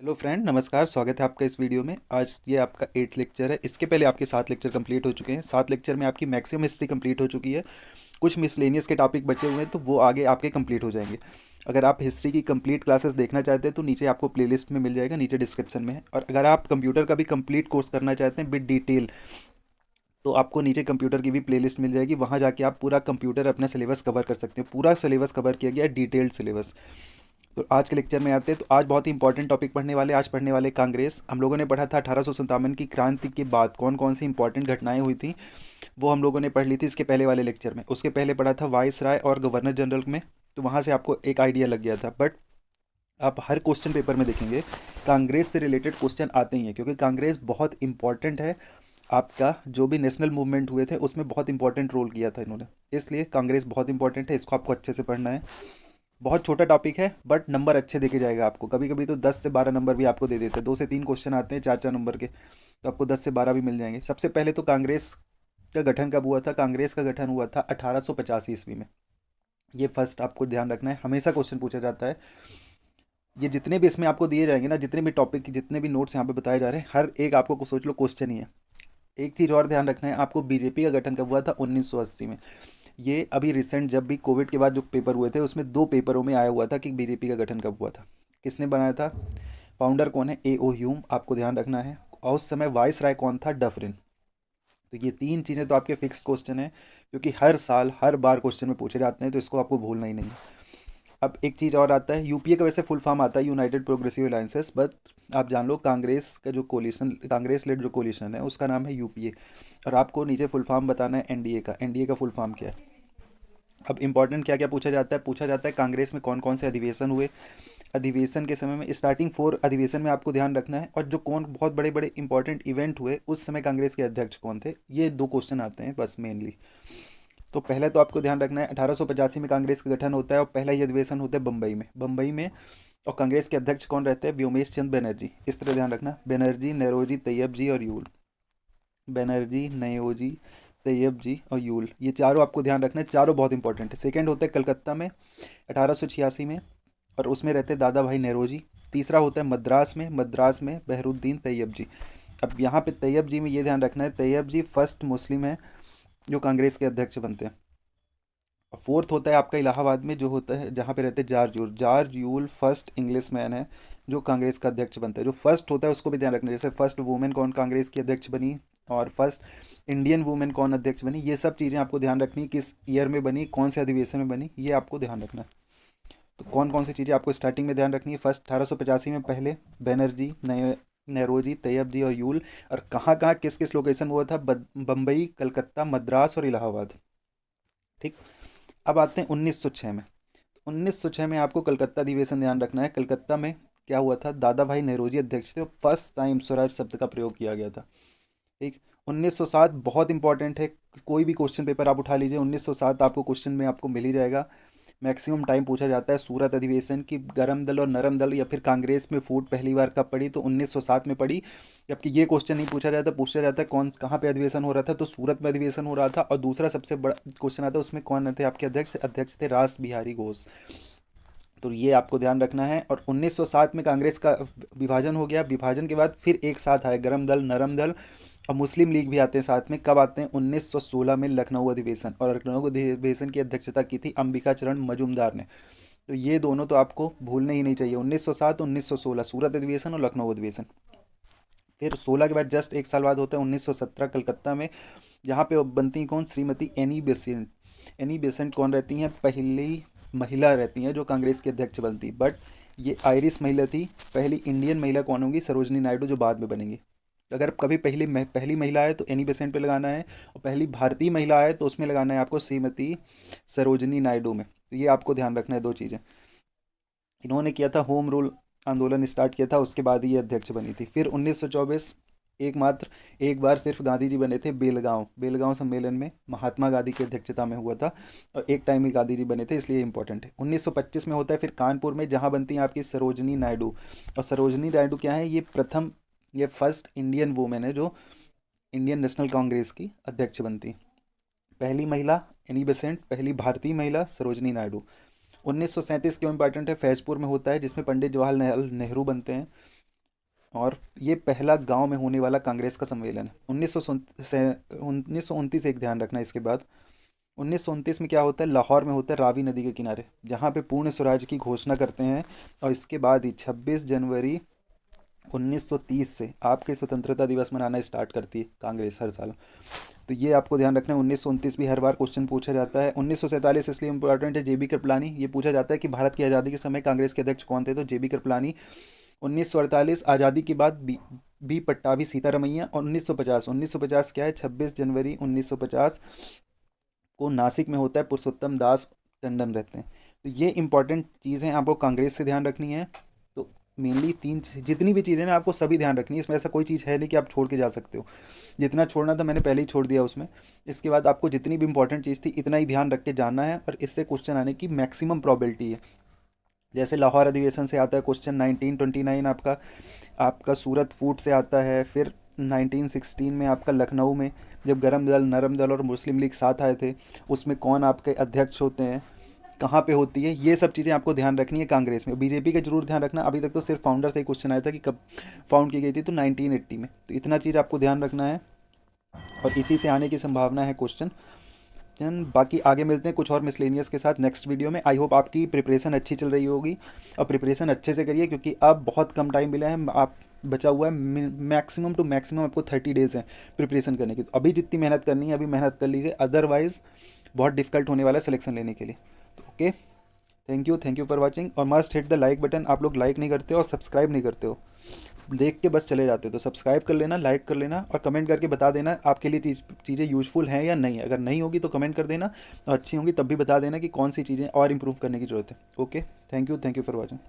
Hello friend, नमस्कार। स्वागत है आपका इस वीडियो में। आज ये आपका 8th लेक्चर है। इसके पहले आपके 7 लेक्चर कंप्लीट हो चुके हैं। 7 लेक्चर में आपकी मैक्सिमम हिस्ट्री कंप्लीट हो चुकी है। कुछ मिसलेनियस के टॉपिक बचे हुए हैं तो वो आगे आपके कंप्लीट हो जाएंगे। अगर आप हिस्ट्री की कंप्लीट क्लासेस देखना चाहते हैं तो नीचे आपको प्लेलिस्ट में मिल जाएगा, नीचे डिस्क्रिप्शन में है। और अगर आप कंप्यूटर का भी कंप्लीट कोर्स करना चाहते हैं विद डिटेल, तो आपको नीचे कंप्यूटर की भी प्लेलिस्ट मिल जाएगी। वहाँ जाके आप पूरा कंप्यूटर अपना सिलेबस कवर कर सकते हैं। पूरा सिलेबस कवर किया गया है, डिटेल्ड सिलेबस। तो आज के लेक्चर में आते हैं। तो आज बहुत ही इंपॉर्टेंट टॉपिक पढ़ने वाले। आज पढ़ने वाले कांग्रेस। हम लोगों ने पढ़ा था 1857 की क्रांति के बाद कौन कौन सी इंपॉर्टेंट घटनाएं हुई थी, वो हम लोगों ने पढ़ ली थी इसके पहले वाले लेक्चर में। उसके पहले पढ़ा था वाइस राय और गवर्नर जनरल में, तो वहाँ से आपको एक आइडिया लग गया था। बट आप हर क्वेश्चन पेपर में देखेंगे कांग्रेस से रिलेटेड क्वेश्चन आते ही हैं, क्योंकि कांग्रेस बहुत इंपॉर्टेंट है। आपका जो भी नेशनल मूवमेंट हुए थे उसमें बहुत इंपॉर्टेंट रोल किया था इन्होंने, इसलिए कांग्रेस बहुत इंपॉर्टेंट है। इसको आपको अच्छे से पढ़ना है। बहुत छोटा टॉपिक है बट नंबर अच्छे देके जाएगा आपको। कभी कभी तो 10 से 12 नंबर भी आपको दे देते हैं। 2 से 3 क्वेश्चन आते हैं 4 4 नंबर के, तो आपको 10 से 12 भी मिल जाएंगे। सबसे पहले तो कांग्रेस का गठन कब हुआ था? कांग्रेस का गठन हुआ था 1885 में। ये फर्स्ट आपको ध्यान रखना है, हमेशा क्वेश्चन पूछा जाता है। ये जितने भी इसमें आपको दिए जाएंगे ना, जितने भी टॉपिक, जितने भी नोट्स यहाँ पे बताए जा रहे हैं, हर एक आपको को सोच लो क्वेश्चन ही है। एक चीज़ और ध्यान रखना है आपको, बीजेपी का गठन कब हुआ था? 1980 में। ये अभी रिसेंट, जब भी कोविड के बाद जो पेपर हुए थे उसमें 2 पेपरों में आया हुआ था कि बीजेपी का गठन कब हुआ था। किसने बनाया था? फाउंडर कौन है? ए ओ ह्यूम, आपको ध्यान रखना है। और उस समय वाइस राय कौन था? डफरिन। तो ये 3 चीज़ें तो आपके फिक्स क्वेश्चन है, क्योंकि हर साल हर बार क्वेश्चन में पूछे जाते हैं, तो इसको आपको भूलना ही नहीं है। अब एक चीज़ और आता है, यूपीए का वैसे फुल फॉर्म आता है यूनाइटेड प्रोग्रेसिव अलायंसेस, बट आप जान लो कांग्रेस का जो कोलिशन, कांग्रेस लेड जो कोलिशन है उसका नाम है यूपीए। और आपको नीचे फुल फॉर्म बताना है एनडीए का। एनडीए का फुल फॉर्म क्या है? अब इंपॉर्टेंट क्या क्या पूछा जाता है? पूछा जाता है कांग्रेस में कौन कौन से अधिवेशन हुए, अधिवेशन के समय में स्टार्टिंग 4 अधिवेशन में आपको ध्यान रखना है, और जो कौन बहुत बड़े बड़े इंपॉर्टेंट इवेंट हुए उस समय कांग्रेस के अध्यक्ष कौन थे। ये 2 क्वेश्चन आते हैं बस मेनली। तो पहले तो आपको ध्यान रखना है 1885 में कांग्रेस का गठन होता है और पहला ही अधिवेशन होता है बम्बई में। बम्बई में। और कांग्रेस के अध्यक्ष कौन रहते हैं? व्योमेश चंद्र बनर्जी। इस तरह ध्यान रखना, बनर्जी, नेरोजी, तैयब जी और यूल। बनर्जी, नयोजी, तैयब जी और यूल, ये चारों आपको ध्यान रखना है। चारों बहुत इंपॉर्टेंट है। सेकंड होता है कलकत्ता में 1886 में, और उसमें रहते हैं दादा भाई नेरोजी। तीसरा होता है मद्रास में, मद्रास में बहरुद्दीन तैयब जी। अब यहाँ पे तैयब जी में ये ध्यान रखना है, तैयब जी फर्स्ट मुस्लिम है जो कांग्रेस के अध्यक्ष बनते हैं। और फोर्थ होता है आपका इलाहाबाद में, जो होता है जहाँ पे रहते हैं George Yule. George Yule first English man है जो कांग्रेस का अध्यक्ष बनता है। जो फर्स्ट होता है उसको भी ध्यान रखना है, जैसे फर्स्ट वुमेन कौन कांग्रेस की अध्यक्ष बनी, और फर्स्ट इंडियन वुमेन कौन अध्यक्ष बनी। ये सब चीज़ें आपको ध्यान रखनी, किस ईयर में बनी, कौन से अधिवेशन में बनी, ये आपको ध्यान रखना है। तो कौन कौन सी चीज़ें आपको स्टार्टिंग में ध्यान रखनी है? फर्स्ट 1885 में पहले बनर्जी, नए, नेरोजी, तैयब जी और यूल। और कहाँ कहाँ किस किस लोकेशन में हुआ था? बम्बई, कलकत्ता, मद्रास और इलाहाबाद। ठीक। अब आते हैं 1906 में। 1906 में आपको कलकत्ता अधिवेशन ध्यान रखना है। कलकत्ता में क्या हुआ था? दादा भाई नेरोजी अध्यक्ष थे, फर्स्ट टाइम स्वराज शब्द का प्रयोग किया गया था। ठीक। 1907 बहुत इंपॉर्टेंट है। कोई भी क्वेश्चन पेपर आप उठा लीजिए, 1907 आपको क्वेश्चन में आपको मिल ही जाएगा। मैक्सिमम टाइम पूछा जाता है सूरत अधिवेशन की, गरम दल और नरम दल या फिर कांग्रेस में फूट पहली बार कब पड़ी, तो 1907 में पड़ी। जबकि ये क्वेश्चन नहीं पूछा जाता, पूछा जाता है कौन कहाँ पे अधिवेशन हो रहा था, तो सूरत में अधिवेशन हो रहा था। और दूसरा सबसे बड़ा क्वेश्चन आता है उसमें कौन थे आपके अध्यक्ष? अध्यक्ष थे रास बिहारी घोष। तो ये आपको ध्यान रखना है। और 1907 में कांग्रेस का विभाजन हो गया। विभाजन के बाद फिर एक साथ आए गरम दल, नरम दल और मुस्लिम लीग भी आते हैं साथ में। कब आते हैं? 1916 में लखनऊ अधिवेशन। और लखनऊ अधिवेशन की अध्यक्षता की थी अंबिका चरण मजूमदार ने। तो ये दोनों तो आपको भूलने ही नहीं चाहिए, 1907 1916 सूरत अधिवेशन और लखनऊ अधिवेशन। फिर 16 के बाद जस्ट एक साल बाद होता है 1917 कलकत्ता में। यहाँ पे बनती हैं कौन? Shrimati Annie Besant. Annie Besant कौन रहती हैं? पहली महिला रहती हैं जो कांग्रेस की अध्यक्ष बनती, बट ये आयरिश महिला थी। पहली इंडियन महिला कौन होंगी? सरोजनी नायडू, जो बाद में बनेंगी। अगर कभी पहली महिला है तो एनी बेसेंट पे लगाना है, और पहली भारतीय महिला है तो उसमें लगाना है आपको श्रीमती सरोजनी नायडू में। तो ये आपको ध्यान रखना है 2 चीज़ें। इन्होंने किया था होम रूल आंदोलन स्टार्ट किया था, उसके बाद ये अध्यक्ष बनी थी। फिर 1924 एकमात्र एक बार सिर्फ गांधी जी बने थे बेलगांव, बेलगांव सम्मेलन में महात्मा गांधी की अध्यक्षता में हुआ था। और एक टाइम में गांधी जी बने थे, इसलिए इंपॉर्टेंट है। 1925 में होता है फिर कानपुर में, जहां बनती हैं आपकी सरोजनी नायडू। और सरोजनी नायडू क्या है? ये प्रथम, ये फर्स्ट इंडियन वुमेन है जो इंडियन नेशनल कांग्रेस की अध्यक्ष बनती है। पहली महिला एनी बेसेंट, पहली भारतीय महिला सरोजनी नायडू। 1937 क्यों इंपॉर्टेंट है? फैजपुर में होता है, जिसमें पंडित जवाहरलाल नेहरू बनते हैं। और ये पहला गांव में होने वाला कांग्रेस का सम्मेलन है 1929। एक ध्यान रखना इसके बाद 1929 में क्या होता है, लाहौर में होता है, रावी नदी के किनारे, जहाँ पे पूर्ण स्वराज की घोषणा करते हैं। और इसके बाद ही 26 जनवरी 1930 से आपके स्वतंत्रता दिवस मनाना स्टार्ट करती है कांग्रेस हर साल। तो ये आपको ध्यान रखना है। 1929 भी हर बार क्वेश्चन पूछा जाता है। 1947 इसलिए इंपॉर्टेंट है, जेबी कृपलानी। ये पूछा जाता है कि भारत की आज़ादी के समय कांग्रेस के अध्यक्ष कौन थे, तो जेबी कृपलानी। 1948 आज़ादी के बाद बी पट्टाभी सीतारमैया। और 1950 क्या है, 26 जनवरी 1950 को नासिक में होता है, पुरुषोत्तम दास टंडन रहते हैं। तो ये इंपॉर्टेंट चीज़ें आपको कांग्रेस से ध्यान रखनी है। तो मेनली जितनी भी चीज़ें ना आपको सभी ध्यान रखनी है, इसमें ऐसा कोई चीज़ है नहीं कि आप छोड़ के जा सकते हो। जितना छोड़ना था मैंने पहले ही छोड़ दिया उसमें। इसके बाद आपको जितनी भी इंपॉर्टेंट चीज़ थी इतना ही ध्यान रख के जानना है, और इससे क्वेश्चन आने की मैक्सिमम प्रॉबिलिटी है। जैसे लाहौर अधिवेशन से आता है क्वेश्चन 1929 आपका, सूरत फूट से आता है। फिर 1916 में आपका लखनऊ में, जब गरम दल, नरम दल और मुस्लिम लीग साथ आए थे, उसमें कौन आपके अध्यक्ष होते हैं, कहाँ पे होती है, ये सब चीज़ें आपको ध्यान रखनी है। कांग्रेस में बीजेपी का जरूर ध्यान रखना। अभी तक तो सिर्फ फाउंडर से ही क्वेश्चन आया था कि कब फाउंड की गई थी, तो 1980 में। तो इतना चीज़ आपको ध्यान रखना है, और इसी से आने की संभावना है क्वेश्चन। बाकी आगे मिलते हैं कुछ और मिसलेनियस के साथ नेक्स्ट वीडियो में। आई होप आपकी प्रिपरेशन अच्छी चल रही होगी, और प्रिपरेशन अच्छे से करिए, क्योंकि अब बहुत कम टाइम मिला है। आप बचा हुआ है मैक्सिमम टू मैक्सिमम आपको 30 डेज़ हैं प्रिपरेशन करने की। तो अभी जितनी मेहनत करनी है अभी मेहनत कर लीजिए, अदरवाइज़ बहुत डिफिकल्ट होने वाला है सिलेक्शन लेने के लिए। तो okay, thank you for watching. और must hit the like button. आप लोग लाइक नहीं करते हो और सब्सक्राइब नहीं करते हो, देख के बस चले जाते हो। तो सब्सक्राइब कर लेना, लाइक कर लेना, और कमेंट करके बता देना आपके लिए चीज़ें यूजफुल हैं या नहीं। अगर नहीं होगी तो कमेंट कर देना, और अच्छी होंगी तब भी बता देना कि कौन सी चीज़ें और इंप्रूव करने की ज़रूरत है। Okay, thank you for watching.